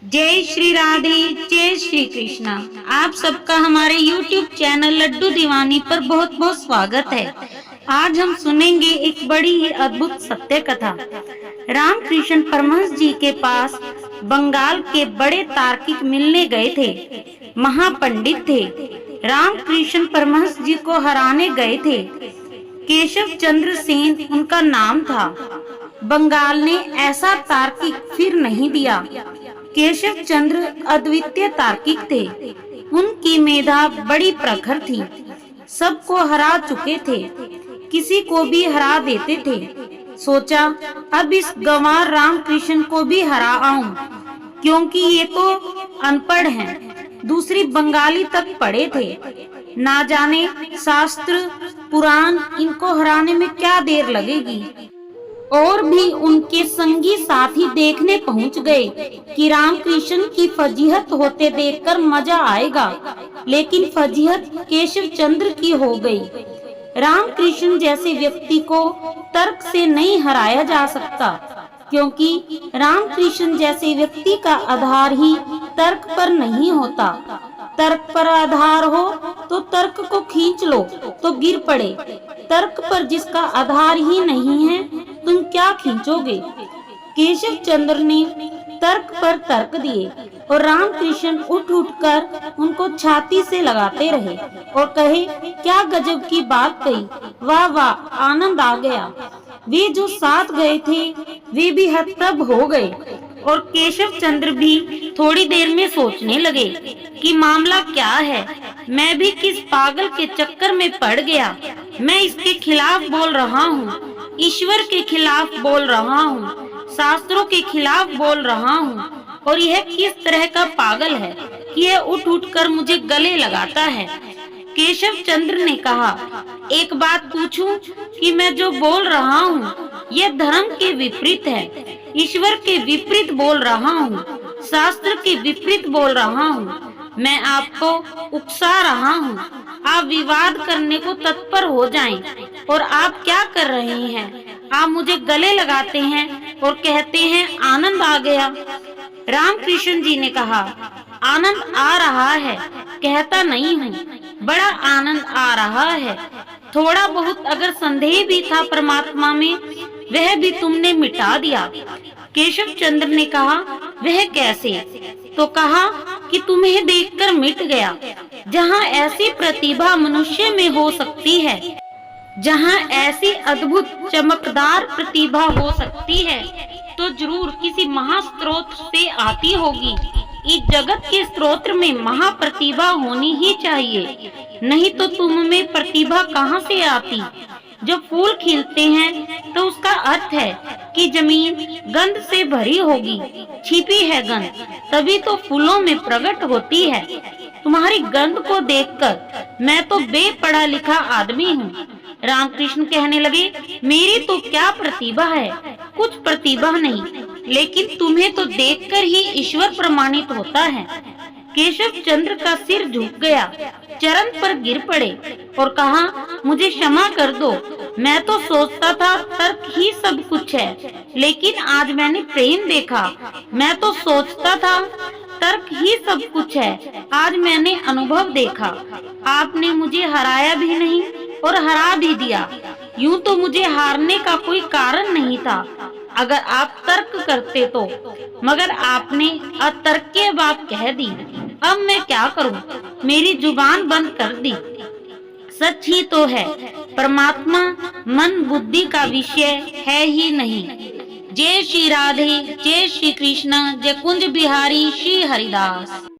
जय श्री राधे, जय श्री कृष्णा। आप सबका हमारे YouTube चैनल लड्डू दीवानी पर बहुत बहुत स्वागत है। आज हम सुनेंगे एक बड़ी ही अद्भुत सत्य कथा। रामकृष्ण परमहंस जी के पास बंगाल के बड़े तार्किक मिलने गए थे। महापंडित थे। रामकृष्ण परमहंस जी को हराने गए थे। केशव चंद्र सेन उनका नाम था। बंगाल ने ऐसा तार्किक फिर नहीं दिया। केशव चंद्र अद्वितीय तार्किक थे। उनकी मेधा बड़ी प्रखर थी। सबको हरा चुके थे। किसी को भी हरा देते थे। सोचा अब इस गंवार रामकृष्ण को भी हरा आऊं, क्योंकि ये तो अनपढ़ हैं। दूसरी बंगाली तक पढ़े थे। ना जाने शास्त्र पुराण इनको हराने में क्या देर लगेगी। और भी उनके संगी साथी देखने पहुंच गए कि रामकृष्ण की फजीहत होते देखकर मजा आएगा, लेकिन फजीहत केशव चंद्र की हो गई। रामकृष्ण जैसे व्यक्ति को तर्क से नहीं हराया जा सकता, क्योंकि रामकृष्ण जैसे व्यक्ति का आधार ही तर्क पर नहीं होता। तर्क पर आधार हो तो तर्क को खींच लो तो गिर पड़े। तर्क पर जिसका आधार ही नहीं है, तुम क्या खींचोगे। केशव चंद्र ने तर्क पर तर्क दिए और रामकृष्ण उठ उठकर उनको छाती से लगाते रहे और कहे, क्या गजब की बात कही, वाह वाह, आनंद आ गया। वे जो साथ गए थे वे भी हतप्रभ हो गए और केशव चंद्र भी थोड़ी देर में सोचने लगे कि मामला क्या है। मैं भी किस पागल के चक्कर में पड़ गया। मैं इसके खिलाफ बोल रहा हूँ, ईश्वर के खिलाफ बोल रहा हूँ, शास्त्रों के खिलाफ बोल रहा हूँ, और यह किस तरह का पागल है कि यह उठ उठ कर मुझे गले लगाता है। केशव चंद्र ने कहा, एक बात पूछूं कि मैं जो बोल रहा हूँ यह धर्म के विपरीत है, ईश्वर के विपरीत बोल रहा हूँ, शास्त्र के विपरीत बोल रहा हूँ। मैं आपको उकसा रहा हूँ, आप विवाद करने को तत्पर हो जाएं, और आप क्या कर रहे हैं। आप मुझे गले लगाते हैं और कहते हैं आनंद आ गया। रामकृष्ण जी ने कहा, आनंद आ रहा है, कहता नहीं हूँ, बड़ा आनंद आ रहा है। थोड़ा बहुत अगर संदेह भी था परमात्मा में, वह भी तुमने मिटा दिया। केशव चंद्र ने कहा, वह कैसे। तो कहा कि तुम्हें देखकर मिट गया। जहाँ ऐसी प्रतिभा मनुष्य में हो सकती है, जहाँ ऐसी अद्भुत चमकदार प्रतिभा हो सकती है, तो जरूर किसी महास्त्रोत से आती होगी। इस जगत के स्त्रोत में महाप्रतिभा होनी ही चाहिए, नहीं तो तुम में प्रतिभा कहाँ से आती। जब फूल खिलते हैं तो उसका अर्थ है कि जमीन गंध से भरी होगी, छिपी है गंध, तभी तो फूलों में प्रकट होती है। तुम्हारी गंध को देखकर मैं तो बेपढ़ा लिखा आदमी हूँ। रामकृष्ण कहने लगे, मेरी तो क्या प्रतिभा है, कुछ प्रतिभा नहीं, लेकिन तुम्हें तो देखकर ही ईश्वर प्रमाणित होता है। केशव चंद्र का सिर झुक गया, चरण पर गिर पड़े और कहा, मुझे क्षमा कर दो। मैं तो सोचता था तर्क ही सब कुछ है, लेकिन आज मैंने प्रेम देखा। मैं तो सोचता था तर्क ही सब कुछ है, आज मैंने अनुभव देखा। आपने मुझे हराया भी नहीं और हरा भी दिया। यूं तो मुझे हारने का कोई कारण नहीं था अगर आप तर्क करते तो, मगर आपने अतर्कीय बात कह दी। अब मैं क्या करूं, मेरी जुबान बंद कर दी। सच ही तो है, परमात्मा मन बुद्धि का विषय है ही नहीं। जय श्री राधे, जय श्री कृष्ण, जय कुंज बिहारी श्री हरिदास।